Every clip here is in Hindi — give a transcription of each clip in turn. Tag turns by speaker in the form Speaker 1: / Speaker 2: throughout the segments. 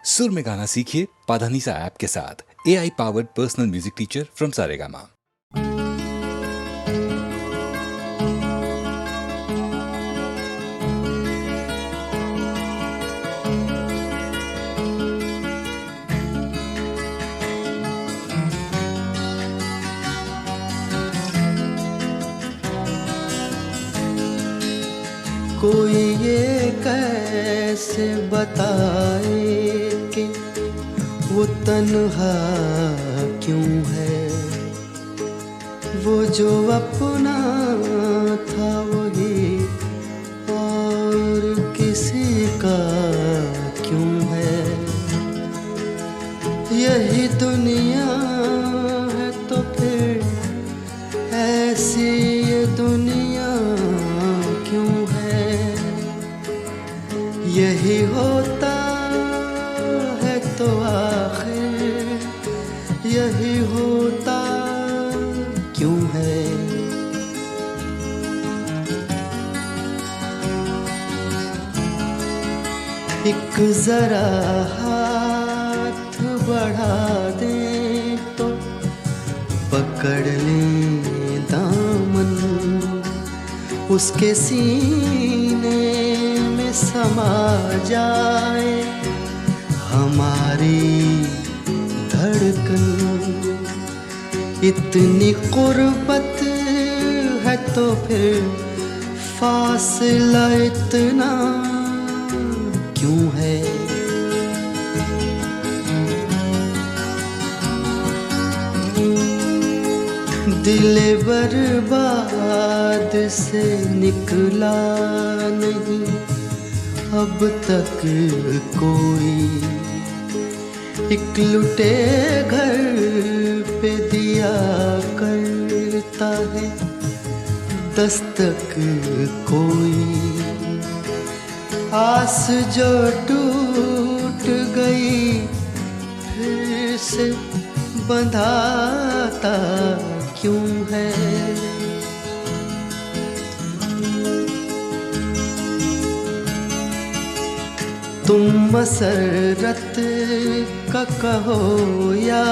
Speaker 1: सुर में गाना सीखिए पाधानीसा ऐप के साथ। AI powered personal music teacher from Saregama.
Speaker 2: कोई ये कैसे बताए कि वो तन्हा क्यों है, वो जो अपना था वही और किसी का क्यों है। यही दुनिया है तो फिर ऐसी ये दुनिया क्यों है। यही होता है तो आखिर यही होता क्यों है। एक जरा हाथ बढ़ा दे तो पकड़ लें दामन, उसके सीने में समा जाए हमारी धड़कन। इतनी कुर्बत है तो फिर फासला इतना क्यों है। दिल बर्बाद से निकला नहीं अब तक कोई, एक लुटे घर पे दिया करता है दस्तक कोई। आस जो टूट गई फिर से बंधाता क्यों है। तुम मसरत का कहो या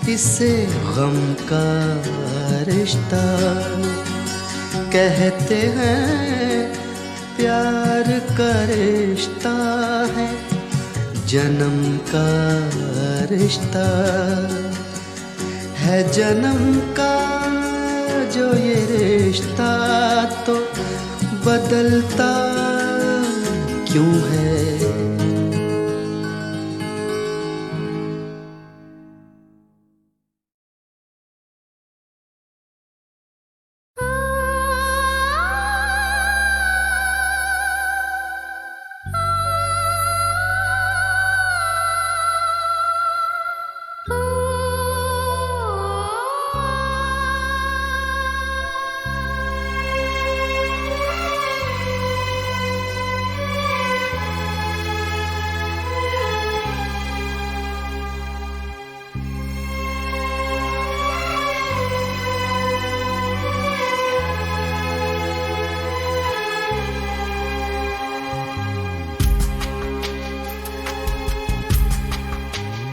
Speaker 2: इसे गम का रिश्ता, कहते हैं प्यार का रिश्ता है जन्म का रिश्ता, है जन्म का जो ये रिश्ता तो बदलता क्यों है।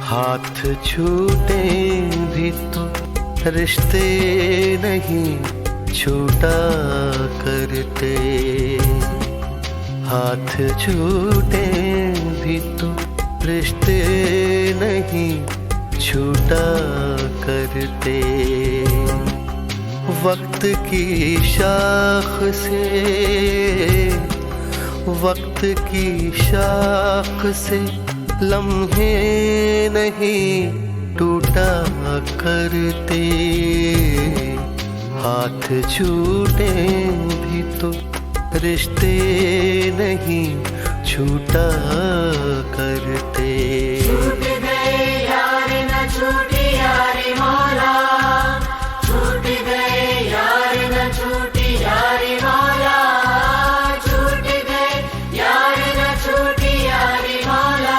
Speaker 2: हाथ छूटे भी तो रिश्ते नहीं छूटा करते, हाथ छूटे भी तो रिश्ते नहीं छूटा करते। वक्त की शाख से वक्त की शाख से लम्हे नहीं टूटा करते, हाथ छूटे भी तो रिश्ते नहीं छूटा करते।
Speaker 3: छूट गए यार न छूटी यारी मौला, छूट गए यार न छूटी यारी मौला, छूट गए यार न छूटी यारी मौला।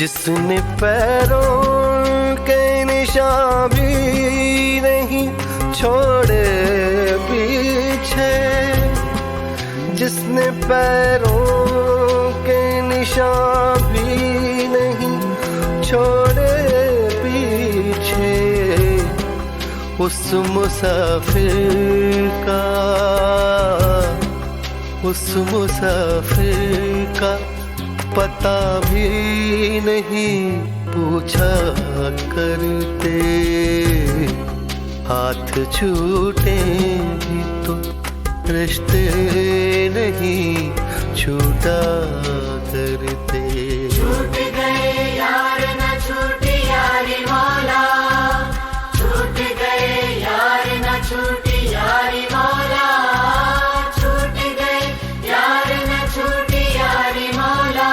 Speaker 2: जिसने पैरों के निशान भी नहीं छोड़े पीछे, जिसने पैरों के निशान भी नहीं छोड़े पीछे, उस मुसाफिर का पता भी नहीं पूछा करते। हाथ छूटे भी तो रिश्ते नहीं छूटा करते।
Speaker 3: छूट गए यार न छूटी यारी मौला, छूट गए यार न छूटी यारी मौला, छूट गए यार न छूटी यारी मौला।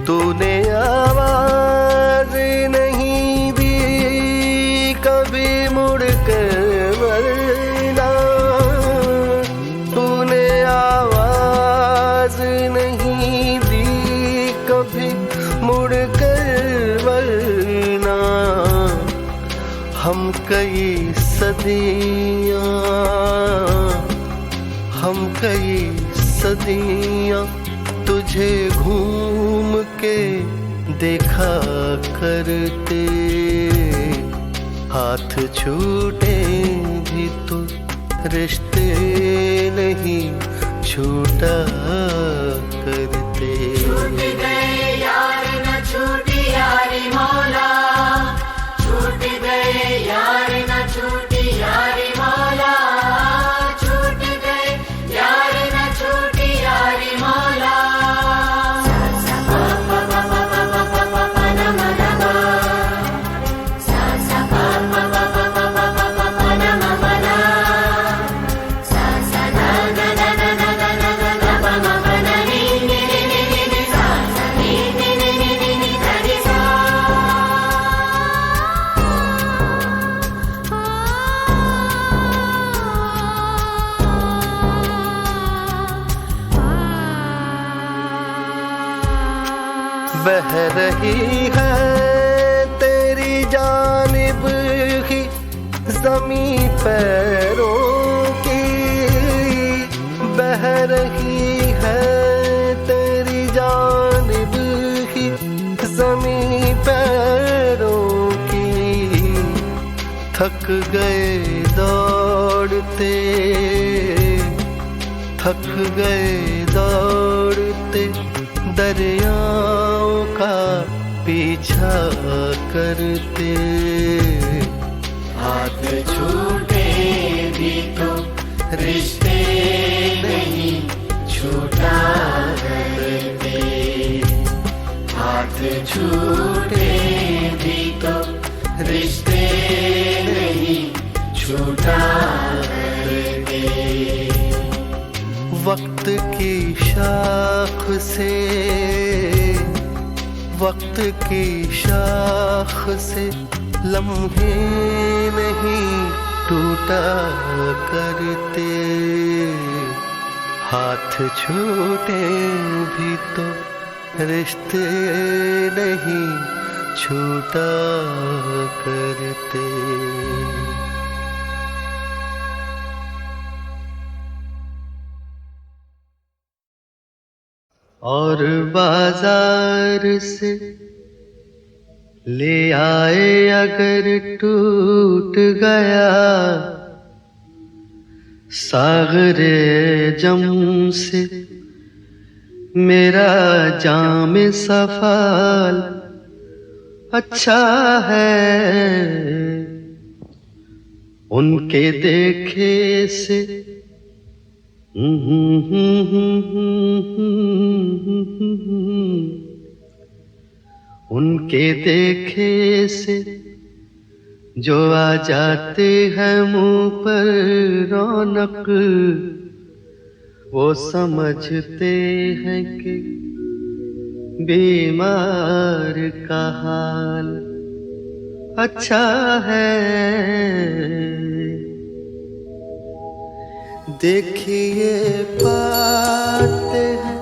Speaker 2: तूने आवाज नहीं दी कभी मुड़ कर वरना, तूने आवाज नहीं दी कभी मुड़ कर वरना। हम कई सदियां तुझे घूम के देखा करते। हाथ छूटे भी तो रिश्ते नहीं छूटा करते।
Speaker 3: छूट गए यार न छूटी यारी मौला, छूट गए यार न छूटी यारी मौला, छूट गए यार न छूटी यारी मौला।
Speaker 2: बह रही है तेरी जानिब ही ज़मीं पैरों की, बह रही है तेरी जानिब ही ज़मीं पैरों की। थक गए दौड़ते दरियाओं का पीछा करते।
Speaker 3: हाथ छूटे भी तो रिश्ते नहीं छूटा करते। हाथ छूटे भी तो रिश्ते नहीं छूटा करते।
Speaker 2: वक्त की शाख से लम्हे नहीं टूटा करते। हाथ छूटे भी तो रिश्ते नहीं छूटा करते। और बाजार से ले आए अगर टूट गया, सागरे जम से मेरा जाम सफाल अच्छा है। उनके देखे से उनके देखे से जो आ जाते हैं मुंह पर रौनक, वो समझते हैं कि बीमार का हाल अच्छा है। देखिए पाते हैं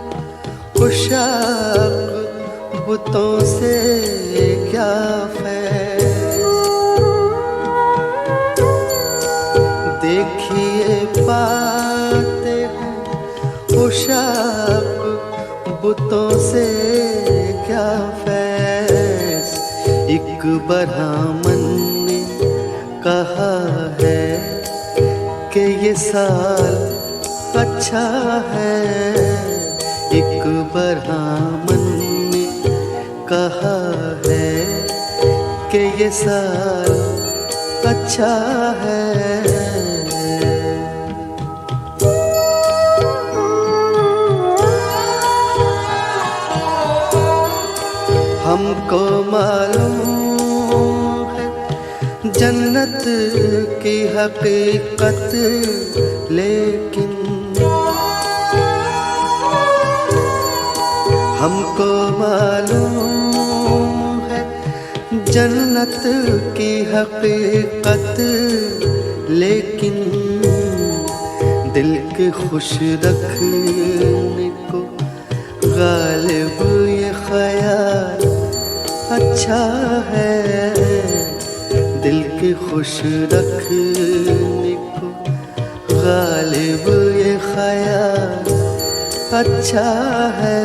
Speaker 2: खुशाक बुतों से क्या फैज़। देखिए पाते हैं खुशाक बुतों से क्या फैज़। एक ब्राह्मण ने कहा है कि ये साल अच्छा है। एक ब्राह्मण ने कहा है कि ये साल अच्छा है। हमको मालूम है जन्नत की हकीकत, लेकिन हमको मालूम है जन्नत की हकीकत, लेकिन दिल के खुश रखने को गालिब ये ख्याल अच्छा है। दिल के खुश रखने को गालिब ये ख्याल अच्छा है।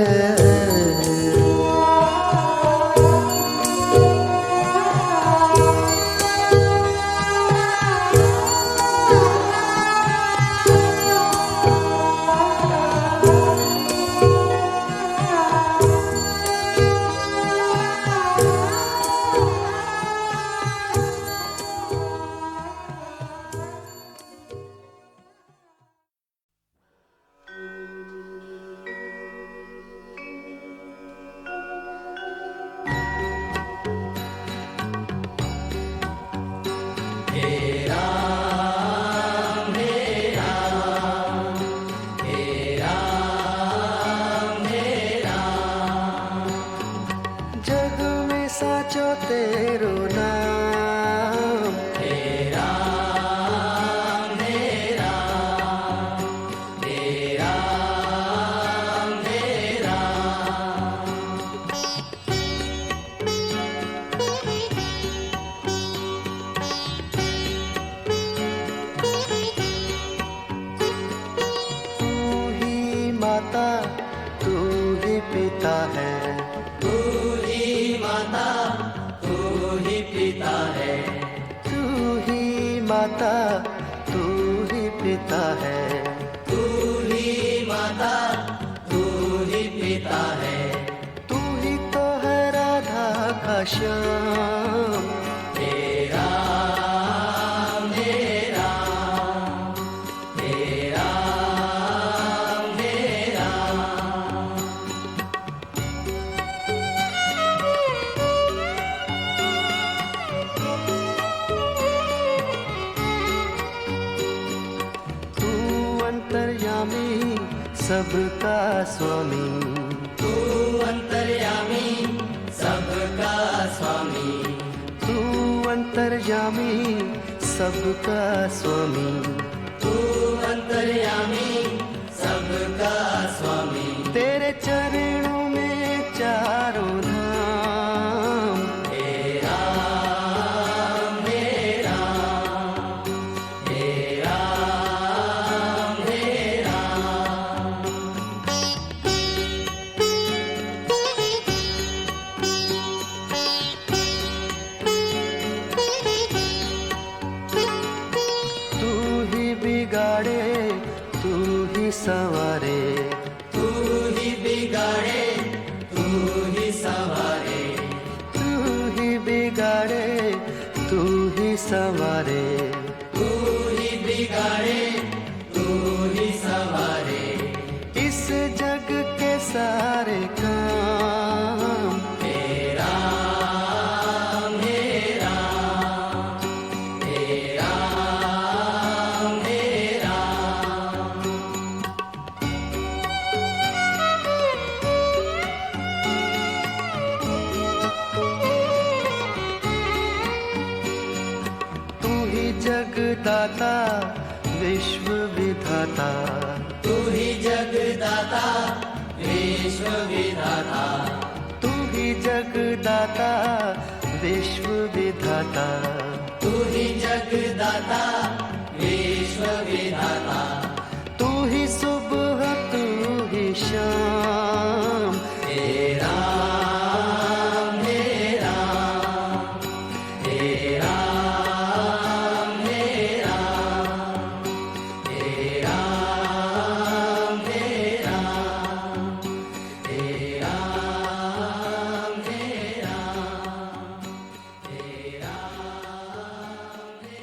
Speaker 4: सबका स्वामी,
Speaker 3: तू अंतर्यामी सबका स्वामी,
Speaker 4: तू अंतर्यामी सबका स्वामी,
Speaker 3: तू अंतर्यामी सबका स्वामी।
Speaker 4: तेरे चरणों में चारों धाम,
Speaker 3: तेरा मेरा तेरा मेरा।
Speaker 4: तू ही बिगाड़े तू ही संवारे,
Speaker 3: तू ही बिगाड़े तू ही संवारे,
Speaker 4: तू ही बिगाड़े तू ही संवारे,
Speaker 3: तू ही बिगाड़े तू ही संवारे।
Speaker 4: इस जग के सारे काम,
Speaker 3: तेरा मेरा तेरा मेरा।
Speaker 4: जगदाता विश्व विधाता,
Speaker 3: तू ही जगदाता विश्व विधाता,
Speaker 4: तू ही जगदाता विश्व विधाता,
Speaker 3: तू ही जगदाता विश्व विधाता,
Speaker 4: तू ही सुबह तू ही शाम,
Speaker 3: हे राम हे राम, हे राम हे राम, हे राम हे राम, हे राम हे राम, हे राम हे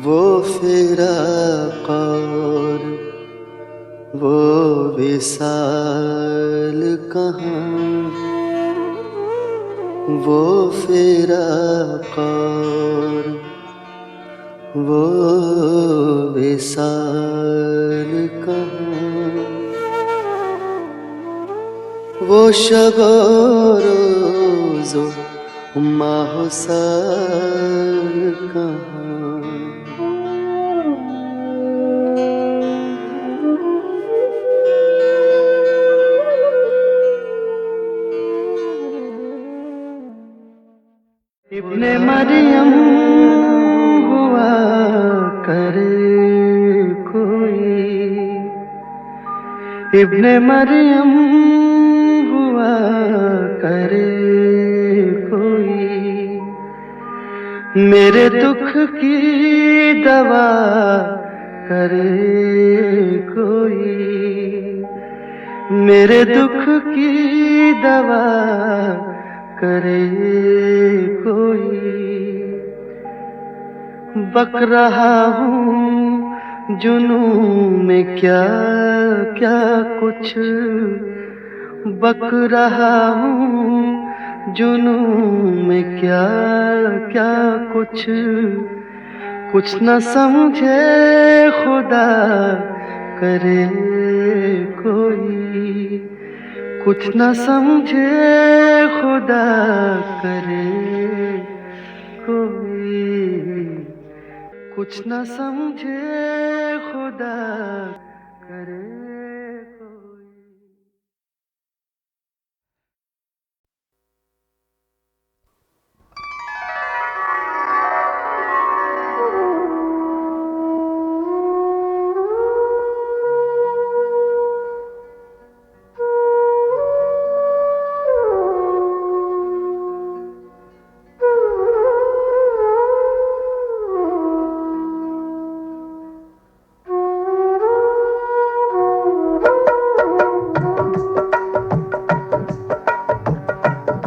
Speaker 2: वो फिराक और वो विसाल कहाँ, वो फिराक और वो विसाल कहाँ, वो शब रोज़ो माहो साल कहाँ। इब्ने मरियम हुआ करे कोई, इब्ने मरियम हुआ करे कोई, मेरे दुख की दवा करे कोई, मेरे दुख की दवा करे कोई। बक रहा हूँ जुनू में क्या क्या कुछ, बक रहा हूँ जुनू में क्या क्या कुछ, कुछ न समझे खुदा करे कोई, कुछ न समझे खुदा करे कोई, कुछ न समझे खुदा करे कोई।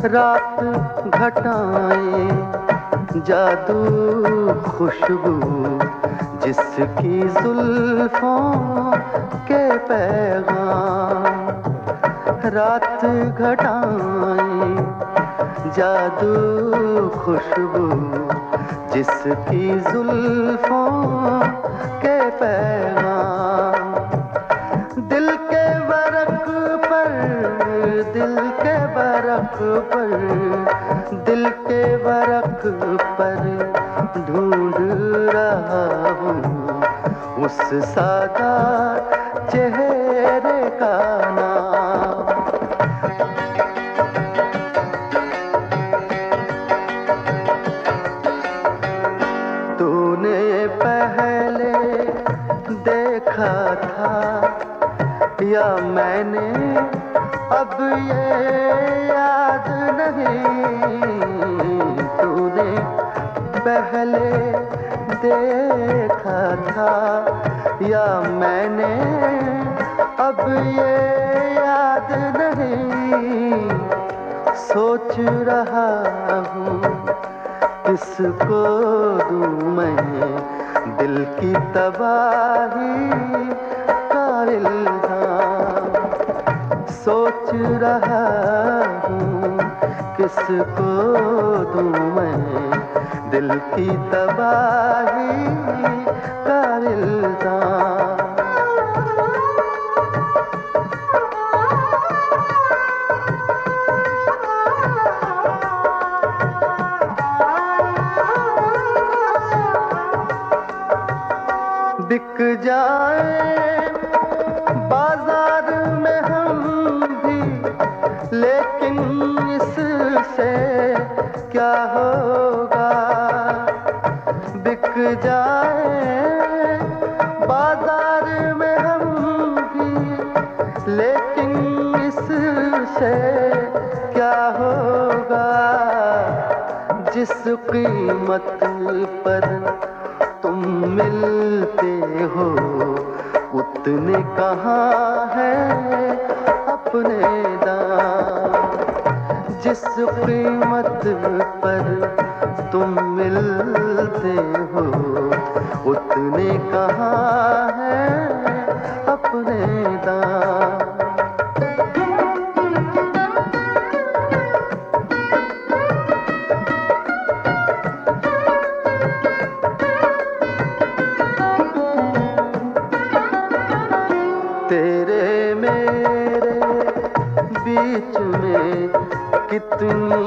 Speaker 2: रात घटाएं जादू खुशबू जिसकी जुल्फों के पैगाम, रात घटाएं जादू खुशबू जिसकी जुल्फों के पैगाम, दिल के बरक पर, दिल के बरक पर, दिल के बरक पर ढूंढ रहा हूँ उस सादा चेहरे का नाम। तूने पहले देखा था या मैंने अब ये याद नहीं, तूने पहले देखा था या मैंने अब ये याद नहीं, सोच रहा हूँ किसको दूँ मैं दिल की तबाही का इल्हाम, सोच रहा हूँ किसको दूँ मैं दिल की तबाही का इल्हाम। जाए बाजार में हम भी, लेकिन इससे क्या होगा। बिक जाए बाजार में हम भी, लेकिन इससे क्या होगा। जिस कीमत पर तुम मिलते हो, उतने कहाँ है अपने दाम। जिस कीमत पर तुम मिलते हो, उतने कहाँ है अपने दाम। तेरे मेरे बीच में कितनी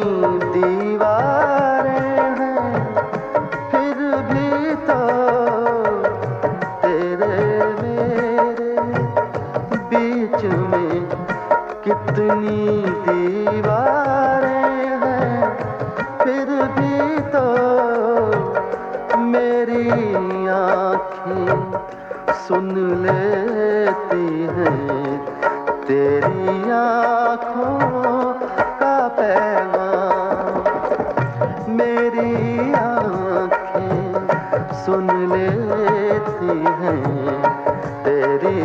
Speaker 2: दीवारें हैं, फिर भी तो तेरे मेरे बीच में कितनी दीवारें हैं, फिर भी तो मेरी आँखें सुन लेती हैं तेरी आँखों का पैगाम। मेरी आँखें सुन लेती हैं तेरी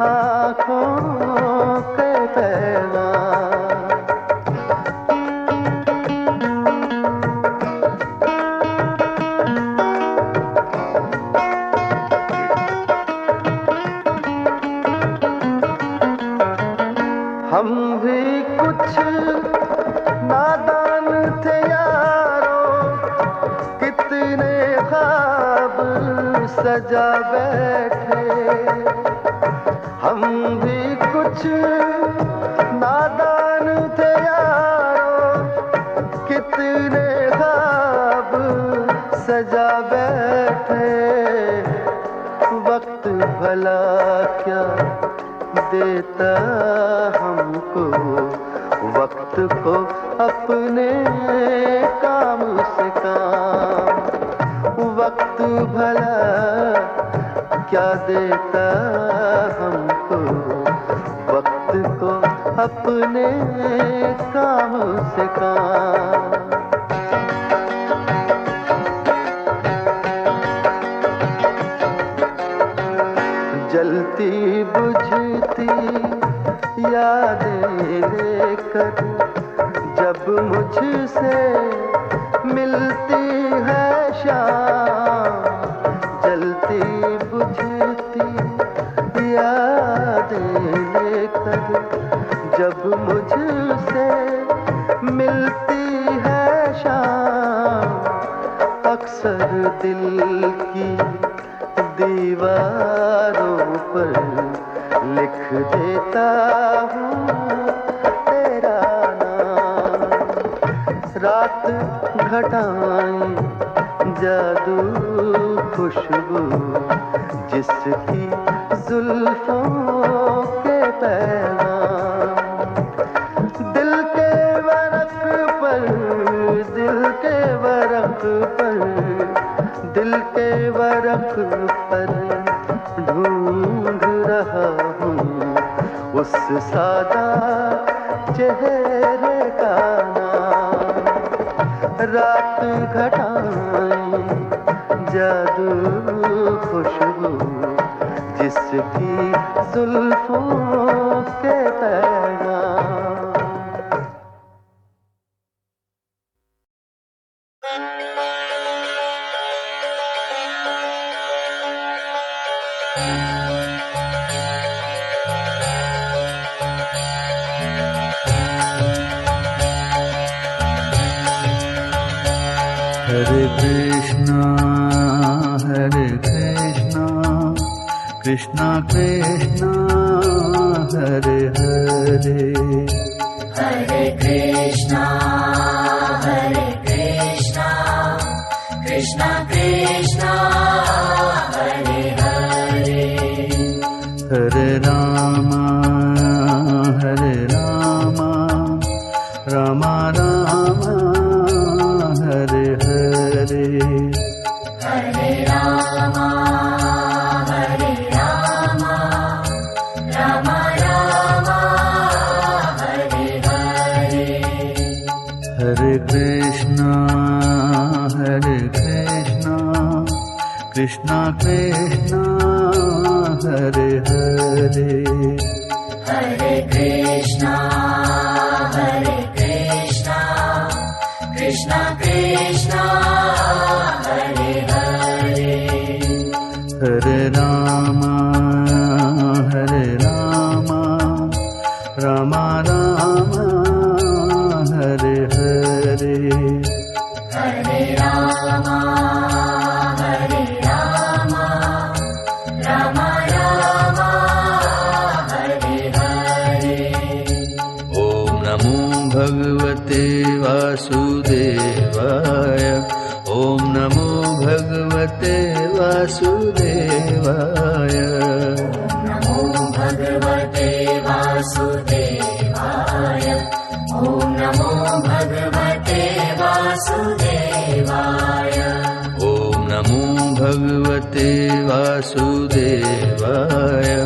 Speaker 2: आँखों के पैगाम। हम भी कुछ नादान थे यारों, कितने ख्वाब सजा बैठे। हम भी कुछ नादान थे यारों, कितने ख्वाब सजा बैठे। वक्त भला क्या देता हमको, वक्त को अपने काम से काम। वक्त भला क्या देता हमको, वक्त को अपने काम से काम। जलती बुझती यादें लेकर जब मुझसे मिलती है शाम। जलती बुझती यादें लेकर जब मुझसे मिलती है शाम। अक्सर दिल की दीवारों पर लिख देता हूँ तेरा नाम। रात घटाएं जादू खुशबू जिसकी जुल्फों के पैगाम। दिल के वरक पर, दिल के वरक पर, दिल के वरक पर ढूंढ रहा हूँ उस सादा चेहरे का नाम। रात घटाएं जादू खुशबू जिसकी जुल्फों के पैगाम।
Speaker 5: हरे कृष्णा कृष्णा कृष्णा हरे हरे।
Speaker 3: हरे Krishna Krishna Krishna Hare Hare. Hare Rama, Hare Rama, Rama Rama, Hare Hare.
Speaker 5: Hare Krishna, Krishna Krishna, Hare Hare.
Speaker 3: Hare Krishna, Krishna Krishna, Hare Hare.
Speaker 5: Hare Rama, Rama Rama, Hare Hare.
Speaker 3: Hare Rama, Rama Rama, Hare Hare.
Speaker 5: Om Namo Bhagavate Vasudevaya. Om Namo Bhagavate Vasudevaya.
Speaker 3: Namo Bhagavate Vasudevaya. Om Namo Bhagavate Vasudevaya.
Speaker 5: Om Namo Bhagavate Vasudevaya.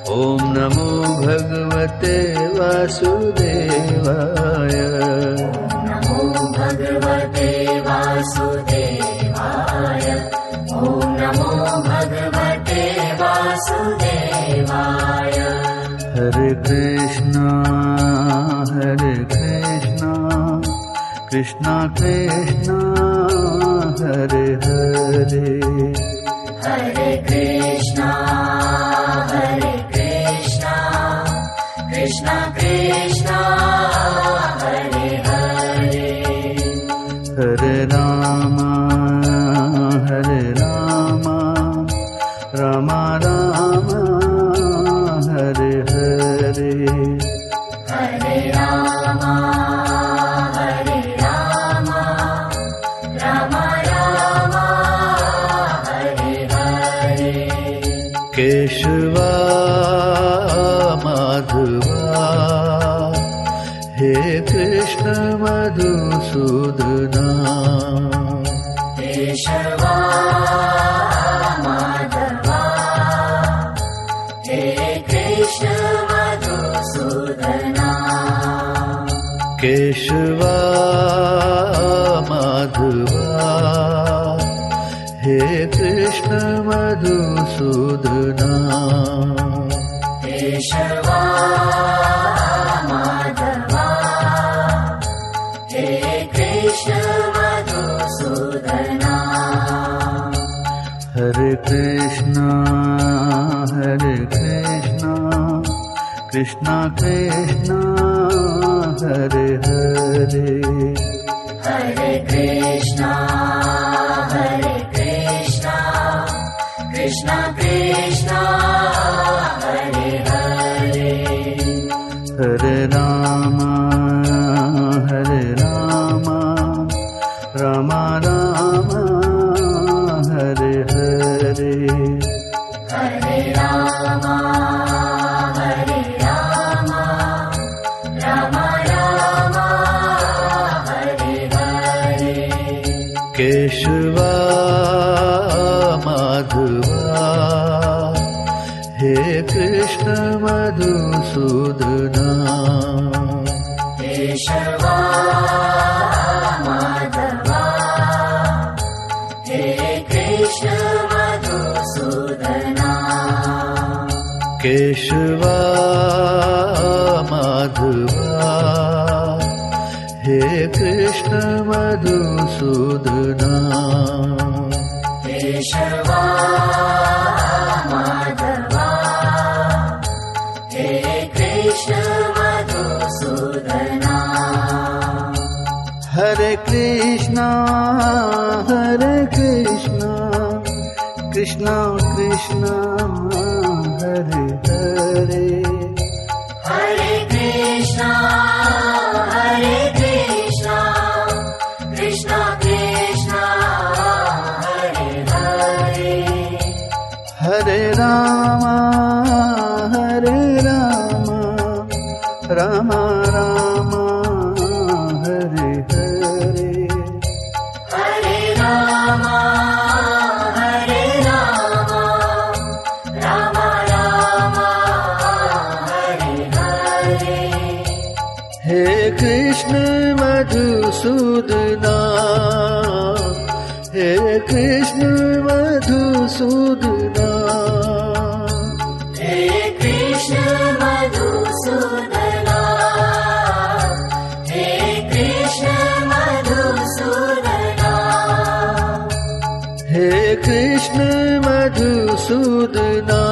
Speaker 5: Om Namo Bhagavate Vasudevaya.
Speaker 3: Namo Bhagavate Vasudevaya. Om Namo Bhagavate Vasudevaya.
Speaker 5: Hare Krishna, Krishna Krishna, Hare Hare.
Speaker 3: Hare Krishna, Krishna Krishna, Hare Hare.
Speaker 5: Hare Rama, Rama Rama, Hare Hare.
Speaker 3: Hare Rama, Rama Rama, Hare Hare.
Speaker 5: Keshava Madhava, He Krishna Madhusudana.
Speaker 3: Keshava Madhava, He Krishna Madhusudana.
Speaker 5: Keshava Madhava, He Krishna Madhusudana.
Speaker 3: Keshava Madhava, He Krishna Madhusudana.
Speaker 5: Hare Krishna, Krishna Krishna, Hare Hare.
Speaker 3: Hare Krishna, Krishna Krishna, Hare Hare.
Speaker 5: Hare Rama, Rama Rama, Hare Hare.
Speaker 3: Hare Rama, Rama Rama, Hare Hare.
Speaker 5: Keshava Madhava, He Krishna Madhusudana.
Speaker 3: Keshava Madhava, He Krishna Madhusudana.
Speaker 5: Keshava Madhava, He Krishna Madhusudana.
Speaker 3: Keshava Madhava, He Krishna Madhusudana.
Speaker 5: Hare Krishna, Krishna Krishna, Hare Hare.
Speaker 3: Hare Krishna, Krishna Krishna, Hare Hare.
Speaker 5: Hare Rama, Rama Rama, Hare Hare.
Speaker 3: Hare Rama,
Speaker 5: Krishna Madhusudana हे कृष्ण मधुसूदना
Speaker 3: हे कृष्ण मधुसूदना हे कृष्ण मधुसूदना
Speaker 5: हे कृष्ण मधुसूदना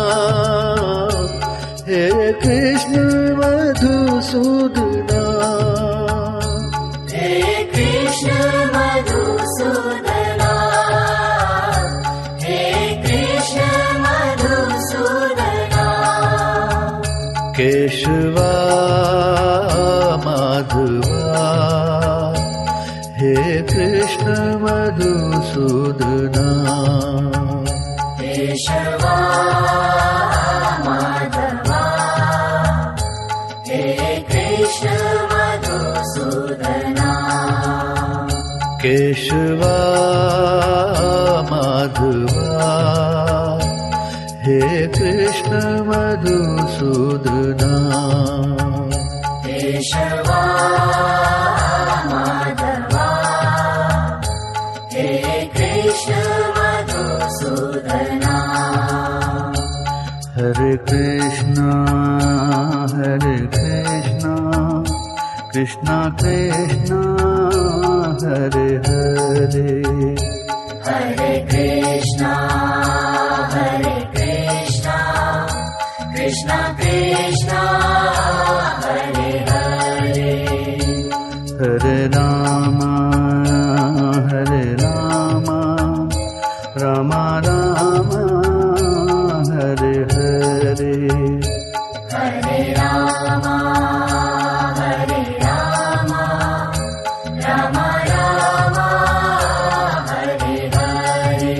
Speaker 5: हे कृष्ण मधुसूदना
Speaker 3: हे कृष्ण मधुसूदना हे कृष्ण मधुसूदना
Speaker 5: केशवा माधवा हे कृष्ण मधुसूदना
Speaker 3: केशवा माधवा हे कृष्ण मधुसूदना
Speaker 5: केशवा माधवा हे कृष्ण मधुसूदना
Speaker 3: केशवा माधवा हे कृष्ण मधुसूदना
Speaker 5: हरे कृष्णा कृष्णा कृष्णा हरे हरे
Speaker 3: हरे कृष्णा कृष्णा कृष्णा हरे हरे
Speaker 5: हरे राम राम राम हरे हरे
Speaker 3: हरे राम राम राम हरे हरे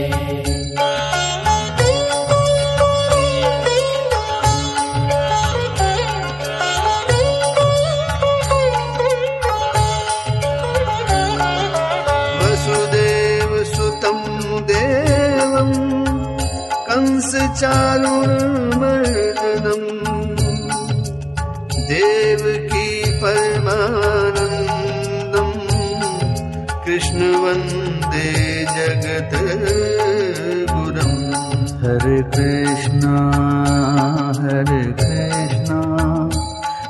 Speaker 5: वसुदेव सुतं देवं कंसचारुर्मर्दनं देवकी परमानन्दं कृष्ण वन्दे जगद्गुरुं हरे कृष्णा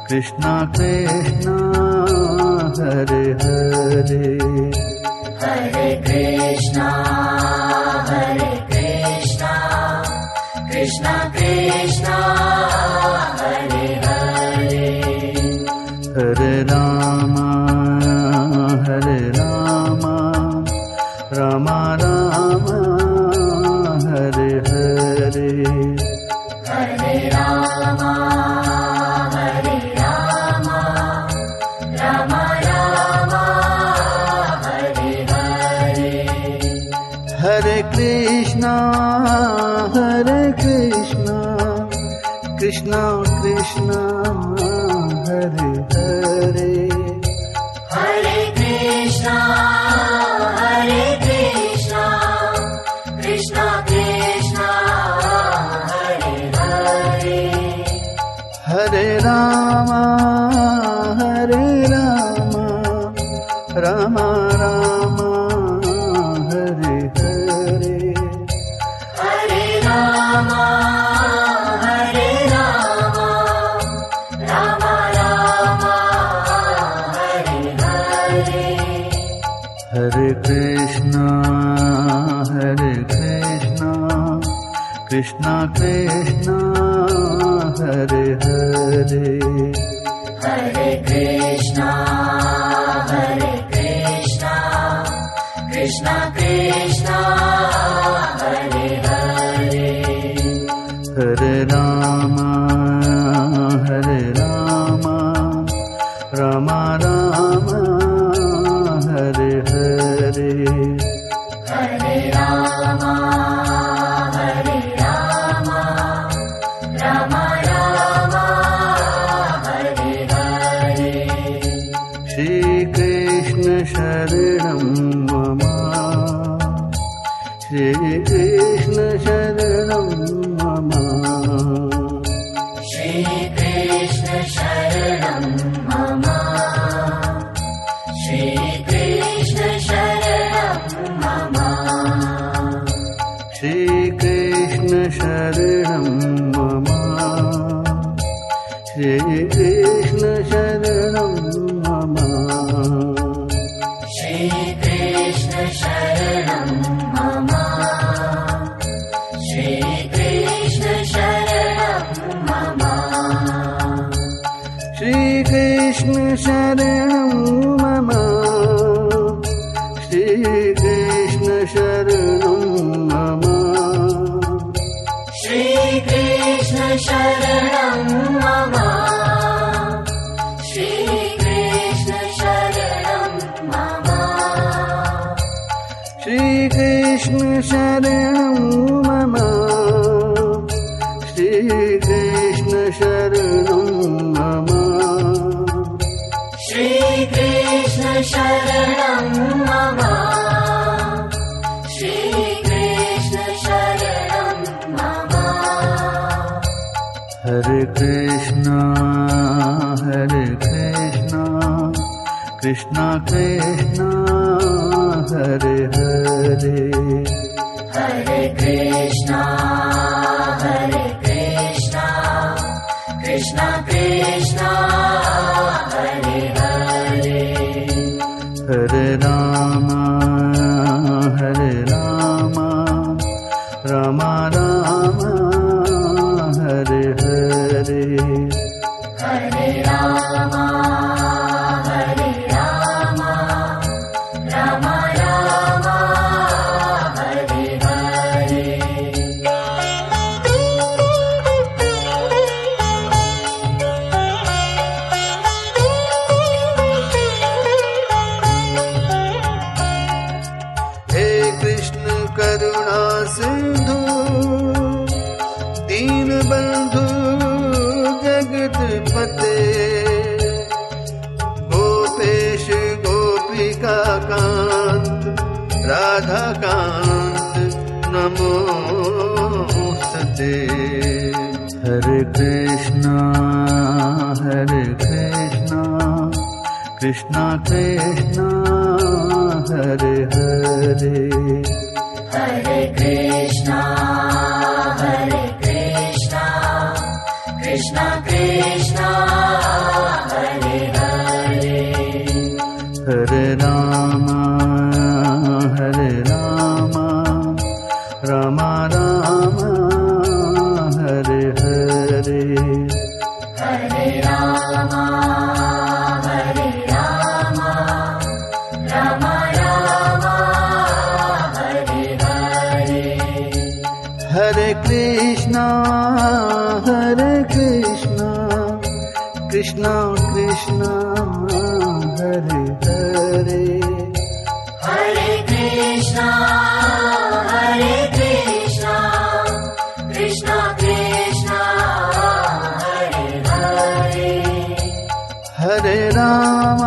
Speaker 5: कृष्णा कृष्णा हरे हरे
Speaker 3: हरे कृष्णा कृष्णा कृष्णा हरे हरे
Speaker 5: हरे राम राम राम हरे हरे
Speaker 3: हरे राम राम राम हरे हरे
Speaker 5: हरे कृष्णा कृष्णा कृष्णा हरे हरे
Speaker 3: हरे कृष्णा कृष्णा कृष्णा हरे हरे
Speaker 5: हरे राम राम राम हरे हरे
Speaker 3: हरे राम राम राम हरे हरे
Speaker 5: हरे कृष्णा कृष्णा कृष्णा हरे हरे
Speaker 3: हरे कृष्णा कृष्णा कृष्णा हरे हरे
Speaker 5: हरे राम राम राम हरे हरे
Speaker 3: हरे राम राम राम हरे हरे
Speaker 5: श्री कृष्ण शरणं मम श्री कृष्ण शरणं मम
Speaker 3: श्री कृष्ण शरणं मम
Speaker 5: श्रीकृष्ण शरणं मम श्रीकृष्ण शरणं मम
Speaker 3: श्रीकृष्ण शरणं मम श्रीकृष्ण शरणं मम
Speaker 5: श्रीकृष्ण शरणं मम श्रीकृष्ण शरणं मम
Speaker 3: श्रीकृष्ण शरणं मम श्रीकृष्ण शरणं मम
Speaker 5: श्रीकृष्ण शरणं मम श्रीकृष्ण शरणं मम
Speaker 3: श्रीकृष्ण शरणं मम श्रीकृष्ण शरणं मम
Speaker 5: हरे कृष्णा कृष्णा कृष्णा हरे हरे
Speaker 3: हरे कृष्णा कृष्णा कृष्णा हरे हरे
Speaker 5: हरे राम राम राम हरे हरे
Speaker 3: हरे राम राम राम हरे हरे
Speaker 5: हे कृष्ण करुणा सिंधु दीन बंधु जगत पते गोपेश गोपिका कांत राधा कांत नमोस्तुते हरे कृष्णा कृष्णा कृष्णा हरे हरे
Speaker 3: हरे कृष्णा कृष्णा कृष्णा हरे हरे
Speaker 5: हरे राम राम राम हरे हरे
Speaker 3: हरे राम राम राम हरे हरे
Speaker 5: हरे कृष्णा कृष्णा कृष्णा हरे हरे
Speaker 3: हरे कृष्णा कृष्णा कृष्णा हरे हरे
Speaker 5: हरे राम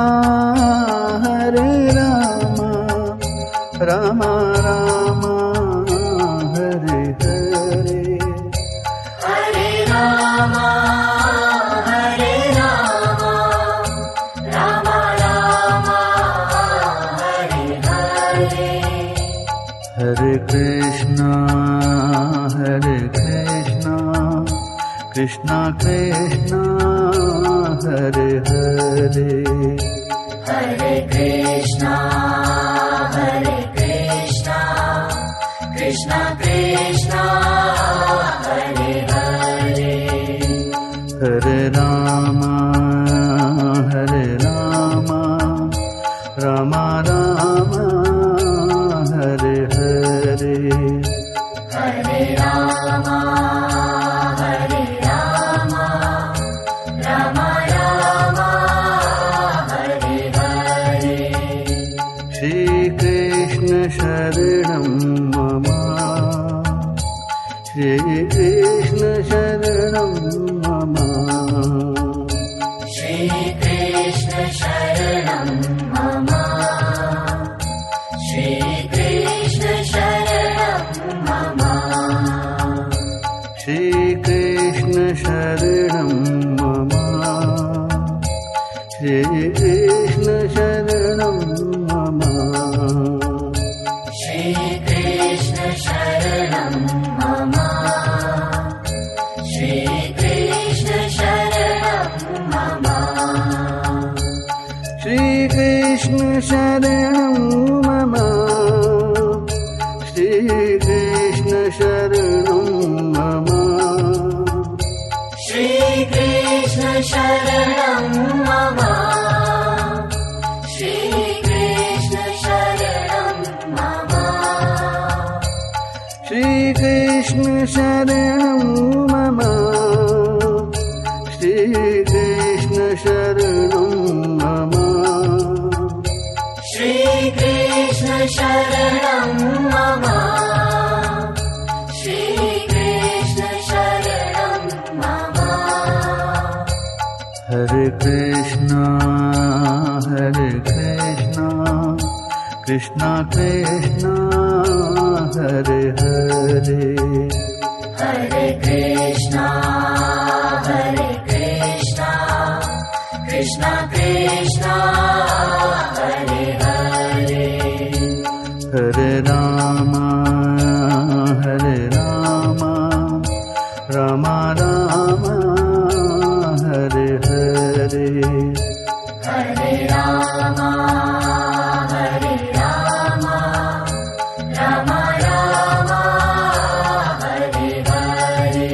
Speaker 5: राम राम हरे हरे
Speaker 3: हरे राम राम राम हरे हरे
Speaker 5: हरे कृष्णा कृष्णा कृष्णा हरे हरे
Speaker 3: हरे कृष्णा कृष्णा कृष्णा हरे हरे
Speaker 5: हरे राम राम राम हरे हरे
Speaker 3: हरे राम राम राम हरे हरे
Speaker 5: श्रीकृष्ण शरणं मम श्रीकृष्ण शरणं मम
Speaker 3: श्रीकृष्ण शरणं मम श्रीकृष्ण शरणं मम
Speaker 5: श्रीकृष्ण शरणं मम श्रीकृष्ण शरणं मम
Speaker 3: श्रीकृष्ण शरणं शरणं मम श्रीकृष्ण शरणं मम
Speaker 5: श्रीकृष्ण शरणं मम श्रीकृष्ण शरणं मम
Speaker 3: श्रीकृष्ण शरणं मम श्रीकृष्ण शरणं मम
Speaker 5: श्रीकृष्ण शरणं मम श्रीकृष्ण शरणं मम
Speaker 3: श्रीकृष्ण शरणं मम श्रीकृष्ण शरणं मम
Speaker 5: हरे कृष्णा कृष्णा कृष्णा हरे हरे
Speaker 3: हरे कृष्णा कृष्णा कृष्णा हरे हरे
Speaker 5: हरे राम राम राम हरे हरे
Speaker 3: हरे राम राम राम हरे हरे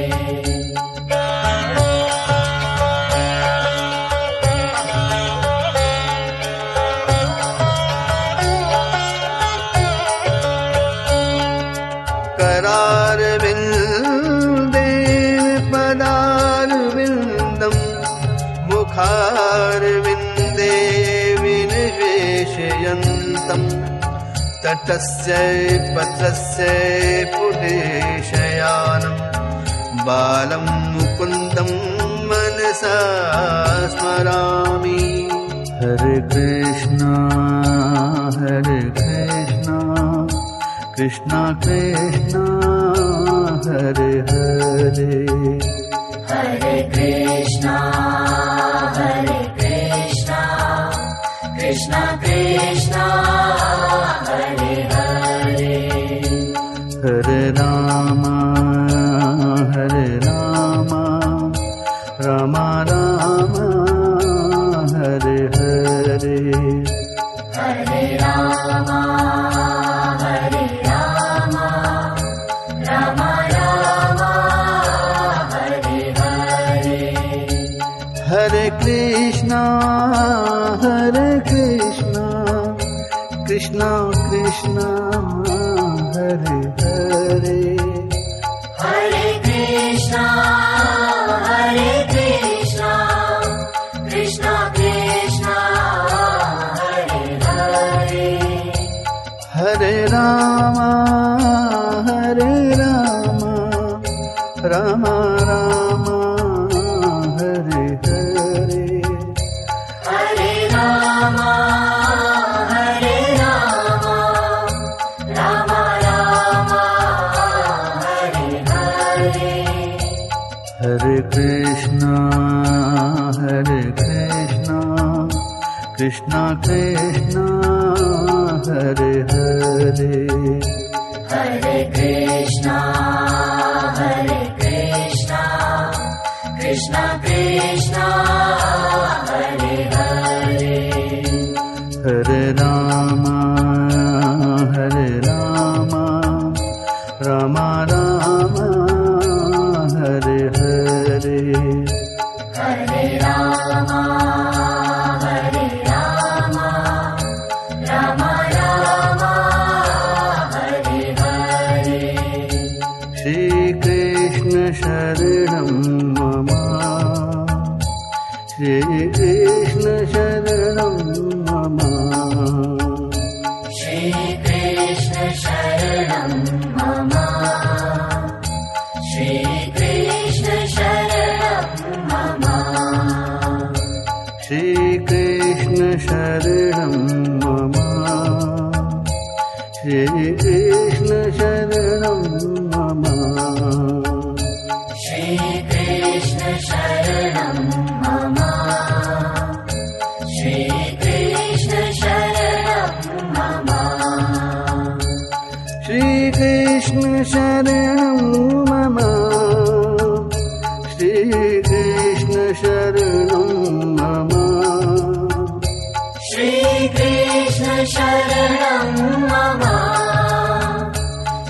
Speaker 4: करारविन्दे पदारविन्दम् मुखारविन्दे विनिवेशयन्तम् तटस्य पत्रस्य पुटे शयानं बालं मुकुन्दं मनसा स्मरामि
Speaker 5: हरे कृष्णा कृष्णा कृष्णा हरे हरे
Speaker 3: हरे कृष्णा कृष्णा कृष्णा हरे हरे
Speaker 5: हरे राम राम राम हरे हरे
Speaker 3: हरे राम राम राम हरे हरे
Speaker 5: हरे कृष्णा कृष्णा कृष्णा हरे हरे
Speaker 3: हरे कृष्णा कृष्णा कृष्णा हरे हरे
Speaker 5: हरे राम राम राम हरे हरे
Speaker 3: हरे राम राम राम हरे हरे
Speaker 5: हरे कृष्णा कृष्णा कृष्णा हरे हरे
Speaker 3: हरे कृष्णा कृष्णा कृष्णा हरे हरे
Speaker 5: हरे राम राम राम हरे हरे
Speaker 3: हरे राम राम राम हरे हरे
Speaker 5: श्रीकृष्ण शरणं मम श्रीकृष्ण शरणं मम
Speaker 3: श्रीकृष्ण शरणं मम श्रीकृष्ण शरणं मम
Speaker 5: श्रीकृष्ण शरणं मम श्रीकृष्ण शरणं मम
Speaker 3: श्रीकृष्ण शरणं मम श्रीकृष्ण शरणं मम
Speaker 5: श्रीकृष्ण शरणं मम श्रीकृष्ण शरणं मम
Speaker 3: श्रीकृष्ण शरणं मम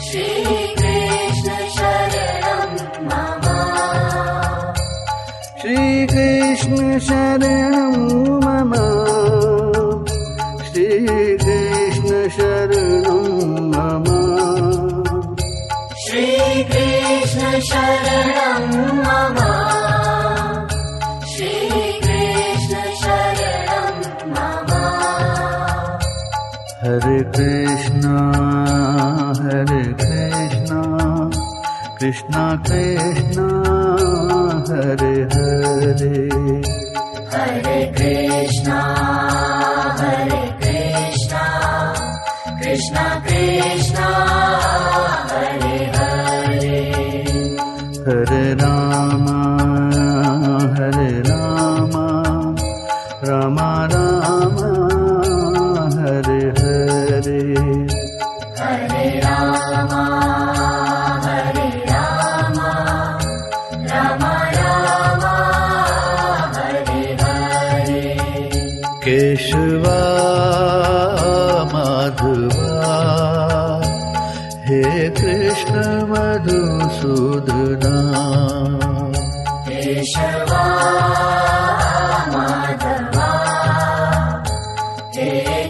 Speaker 3: श्रीकृष्ण शरणं मम
Speaker 5: श्रीकृष्ण शरणं मम श्रीकृष्ण शरणं मम
Speaker 3: श्रीकृष्ण शरणं मम श्रीकृष्ण शरणं मम
Speaker 5: हरे कृष्णा कृष्णा कृष्णा हरे हरे
Speaker 3: हरे कृष्णा कृष्णा कृष्णा हरे हरे
Speaker 5: हरे राम राम राम हरे हरे
Speaker 3: हरे राम राम राम हरे हरे
Speaker 5: केशवा माधवा हे कृष्ण मधुसूदना
Speaker 3: केशवा माधवा हे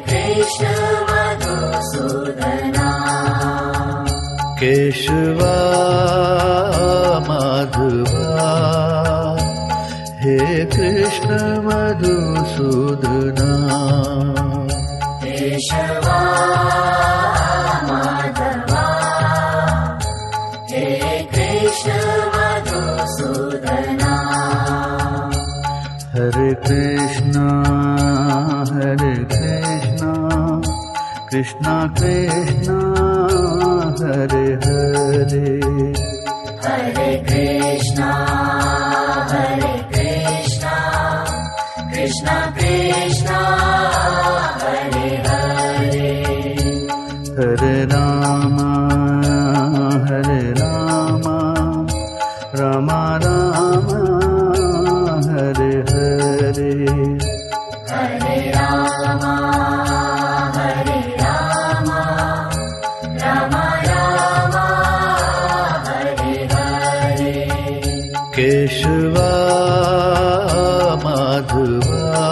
Speaker 3: कृष्ण मधुसूदना
Speaker 5: केशवा माधवा हे कृष्ण मधुसूदना
Speaker 3: केशवा माधवा हे कृष्ण मधुसूदना
Speaker 5: हरे कृष्णा कृष्णा कृष्णा हरे हरे
Speaker 3: हरे कृष्णा कृष्णा कृष्णा हरे हरे
Speaker 5: हरे राम राम राम हरे हरे
Speaker 3: हरे राम राम राम हरे हरे
Speaker 5: केशवा माधवा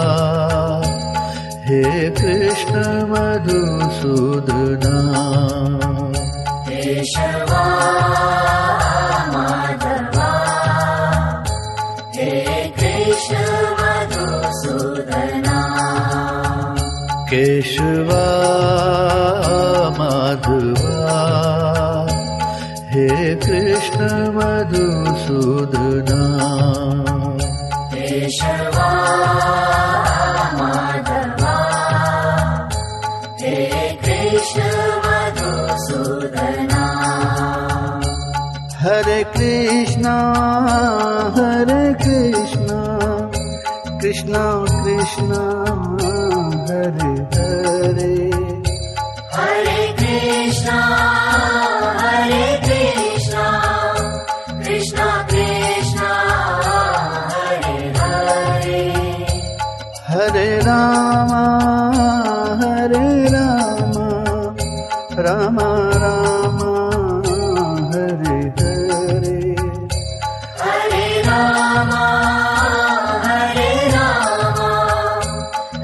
Speaker 5: हे कृष्ण मधुसूदना
Speaker 3: केशवा माधवा हे कृष्ण मधुसूदना
Speaker 5: केशवा माधवा हे कृष्ण मधुसूदना
Speaker 3: केशवा माधवा हे कृष्ण मधुसूदना
Speaker 5: हरे कृष्णा कृष्णा कृष्णा हरे हरे
Speaker 3: हरे कृष्णा कृष्णा कृष्णा हरे हरे
Speaker 5: हरे राम राम राम हरे हरे
Speaker 3: हरे राम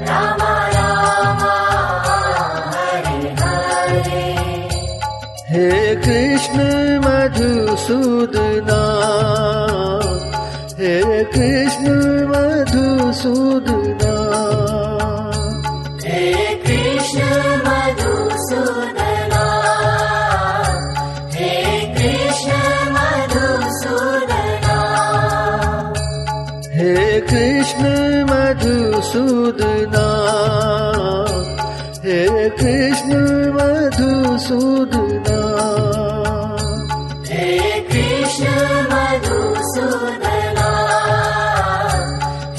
Speaker 3: राम राम हरे हरे
Speaker 5: हे कृष्ण मधुसूदना हे कृष्ण मधुसूदना
Speaker 3: हे कृष्ण मधुसूदना हे कृष्ण मधुसूदना
Speaker 5: हे कृष्ण मधुसूदना हे कृष्ण मधुसूदना
Speaker 3: हे कृष्ण मधुसूदना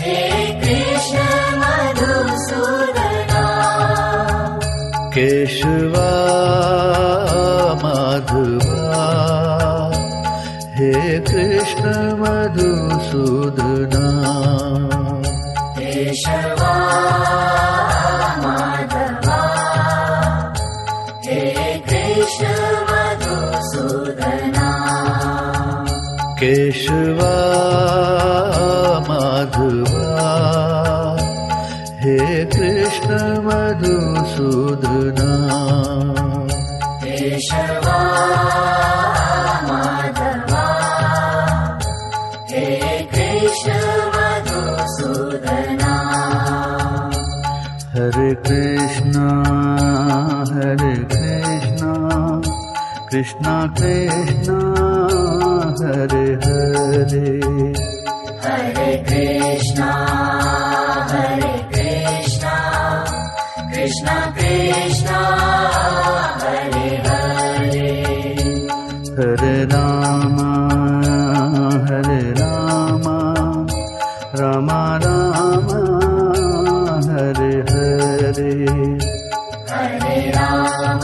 Speaker 3: हे कृष्ण मधुसूदना
Speaker 5: केशवा माधवा कृष्ण मधुसूदना
Speaker 3: केशवा माधवा हे कृष्ण मधुसूदना
Speaker 5: केशवा माधवा हे कृष्ण मधुसूदना
Speaker 3: केशवा माधवा हे कृष्ण मधुसूदना
Speaker 5: हरे कृष्णा कृष्णा कृष्णा हरे हरे
Speaker 3: हरे कृष्णा कृष्णा कृष्णा हरे हरे
Speaker 5: हरे राम राम राम हरे हरे
Speaker 3: हरे राम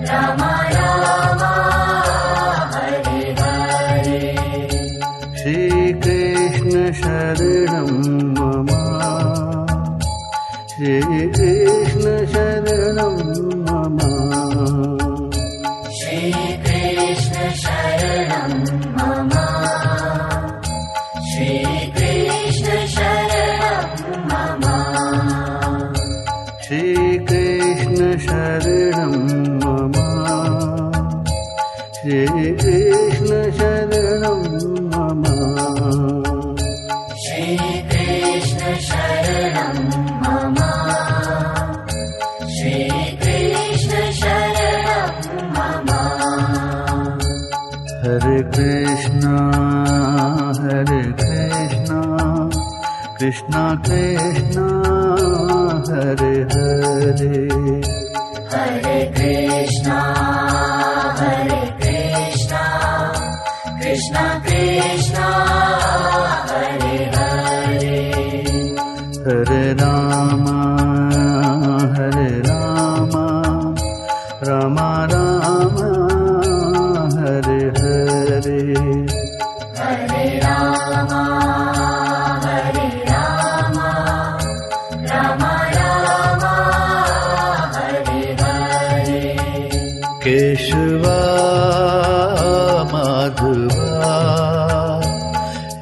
Speaker 3: राम राम हरे हरे
Speaker 5: श्री कृष्ण शरणं मम श्री कृष्ण शरणं मम
Speaker 3: श्री कृष्ण शरणं मम श्री कृष्ण शरणं मम
Speaker 5: श्री कृष्ण शरणं मम श्री कृष्ण शरणं मम
Speaker 3: श्री कृष्ण शरणं मम श्री कृष्ण शरणं मम
Speaker 5: हरे कृष्णा कृष्णा कृष्णा हरे हरे
Speaker 3: हरे कृष्णा कृष्णा कृष्णा हरे हरे
Speaker 5: हरे राम राम राम हरे हरे
Speaker 3: हरे राम राम राम हरे हरे
Speaker 5: केशवा माधवा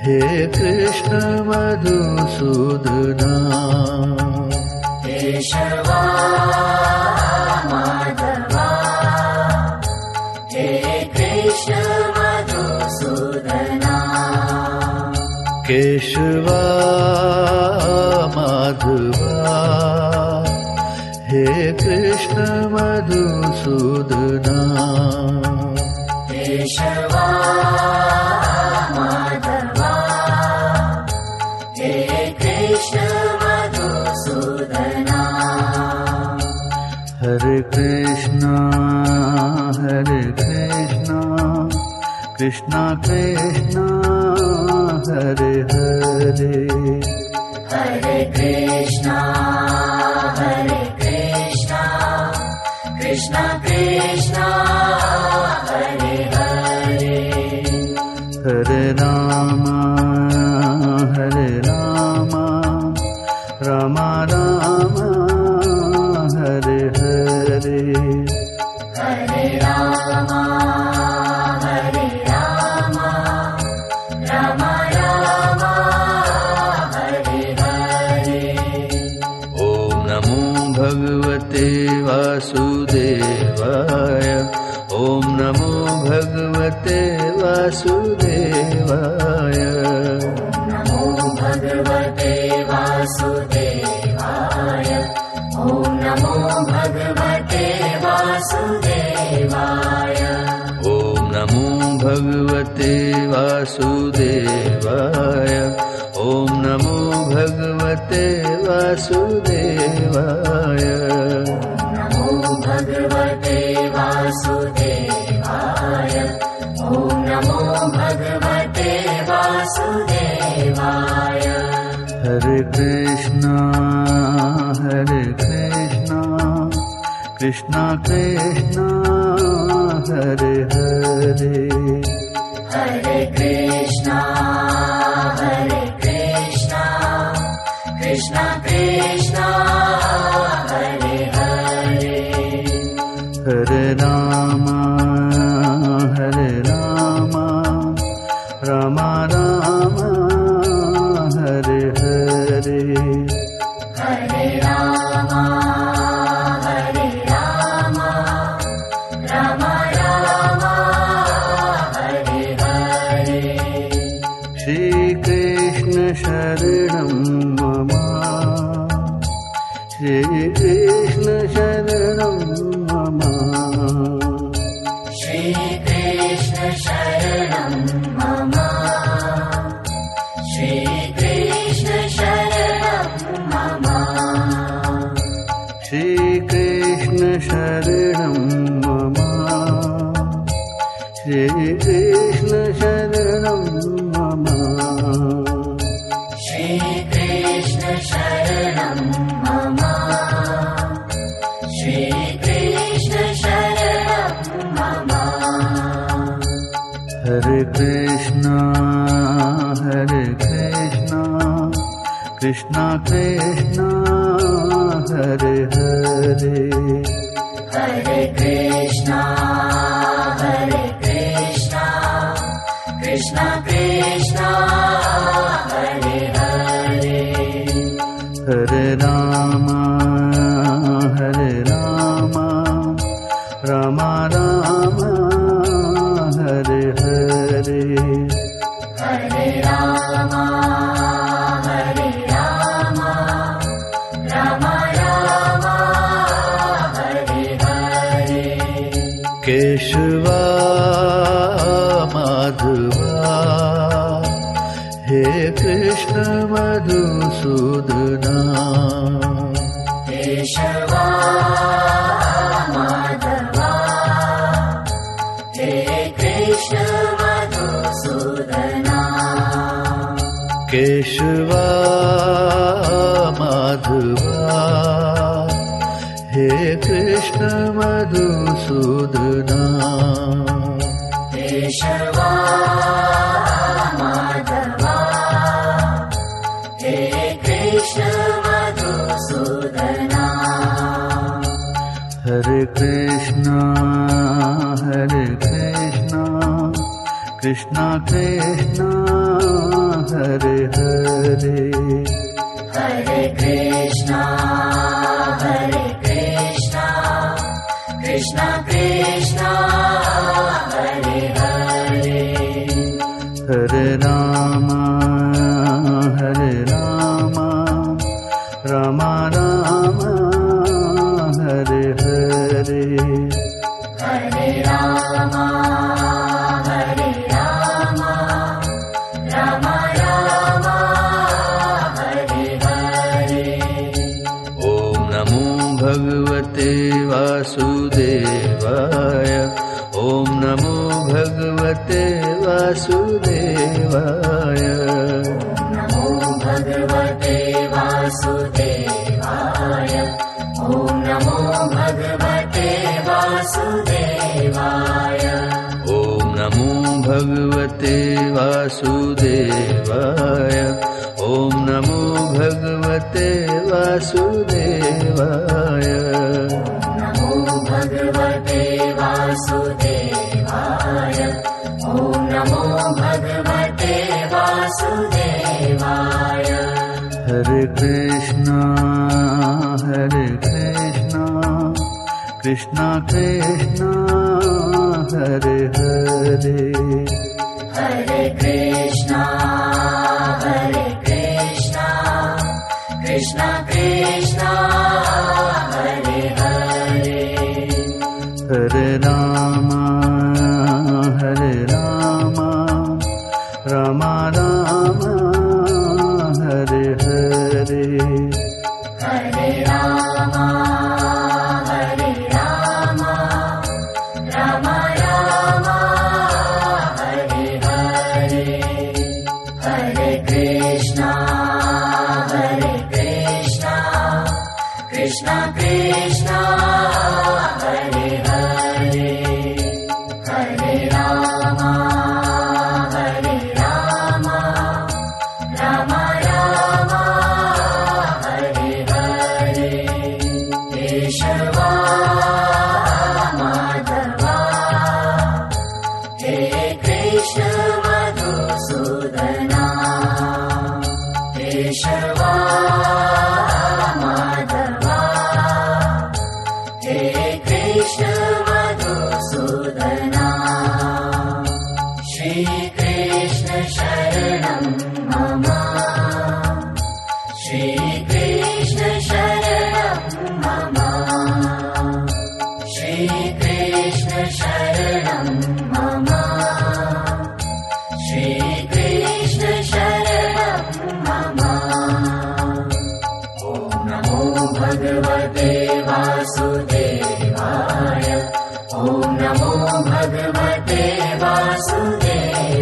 Speaker 5: हे कृष्ण मधुसूदना
Speaker 3: केशवा माधवा हे कृष्ण मधुसूदना
Speaker 5: केशवा माधवा हे कृष्ण मधुसूदना
Speaker 3: केशवा माधवा हे कृष्ण मधुसूदना
Speaker 5: हरे कृष्णा कृष्णा कृष्णा हरे हरे
Speaker 3: हरे कृष्णा कृष्णा कृष्णा हरे हरे
Speaker 5: हरे राम राम राम हरे हरे
Speaker 3: हरे राम राम राम हरे हरे
Speaker 5: ॐ नमो भगवते वासुदेवाय ॐ नमो भगवते वासुदेवाय
Speaker 3: नमो भगवते वासुदेवाय ॐ नमो भगवते वासुदेवाय
Speaker 5: ॐ नमो भगवते वासुदेवाय ॐ नमो भगवते वासुदेवाय
Speaker 3: नमो भगवते वासुदेवाय ॐ नमो भगवते वासुदेवाय
Speaker 5: हरे Krishna Krishna Krishna Hare Hare
Speaker 3: Hare Krishna, Krishna Krishna, Hare Hare,
Speaker 5: हरे Ram Ram Ram Hare Hare
Speaker 3: Hare Rama, Rama Rama, Hare Hare.
Speaker 5: Shri Krishna शरणं मम श्री कृष्ण शरणं मम
Speaker 3: Shri Krishna Sharanam Mama, Shri Krishna Sharanam Mama,
Speaker 5: Shri Krishna शरणं मम श्री कृष्ण शरणं मम
Speaker 3: Shri Krishna Sharanam Mama, Shri Krishna Sharanam Mama.
Speaker 5: Hare Krishna Krishna Krishna Hare Hare
Speaker 3: Hare Krishna, Krishna Krishna, Hare Hare.
Speaker 5: Hare Ram Ram Ram Hare Hare
Speaker 3: Hare Rama, Rama Rama, Hare Hare.
Speaker 5: Keshwa Madhava hey Krishna Madhusudana
Speaker 3: Keshava, Madhava, He Krishna Madhusudana.
Speaker 5: Keshwa Madhava hey Krishna Madhusudana
Speaker 3: Keshava, Madhava, He Krishna Madhusudana.
Speaker 5: Hare Krishna Krishna Krishna Hare Hare
Speaker 3: Hare Krishna, Krishna Krishna, Hare Hare.
Speaker 5: Hare Ram Ram Ram Hare Hare
Speaker 3: Hare Rama, Rama Rama, Hare Hare.
Speaker 5: ॐ नमो भगवते वासुदेवाय ॐ नमो भगवते वासुदेवाय
Speaker 3: Namo Bhagavate Vasudevaya, Om Namo Bhagavate Vasudevaya.
Speaker 5: ॐ नमो भगवते वासुदेवाय ॐ नमो भगवते वासुदेवाय
Speaker 3: Namo Bhagavate Vasudevaya, Om Namo Bhagavate Vasudevaya.
Speaker 5: हरे Krishna Krishna Krishna Hare Hare
Speaker 3: Hare Krishna, Krishna Krishna, Hare Hare.
Speaker 5: हरे Ram Ram Ram Hare Hare
Speaker 3: Hare Rama, Rama Rama, Hare Hare. Hare Krishna, Krishna Krishna, Hare Hare. ॐ नमो भगवते वासुदेवाय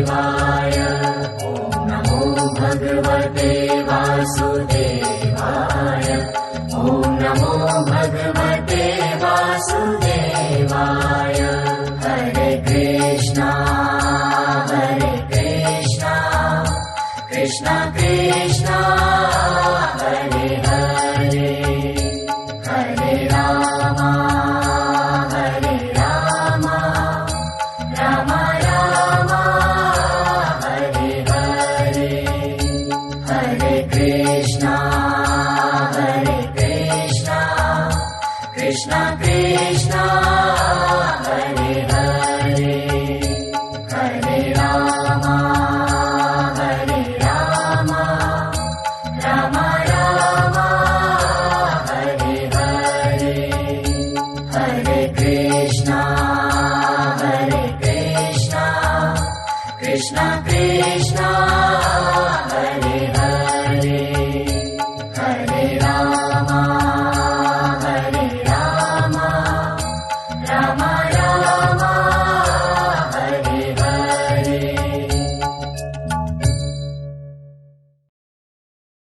Speaker 3: ॐ नमो भगवते वासुदेवाय ॐ नमो भगवते वासुदेवाय हरे कृष्णा कृष्णा कृष्णा हरे हरे हरे राम राम राम हरे हरे हरे कृष्णा कृष्णा कृष्णा हरे हरे हरे राम राम राम हरे हरे हरे कृष्णा कृष्णा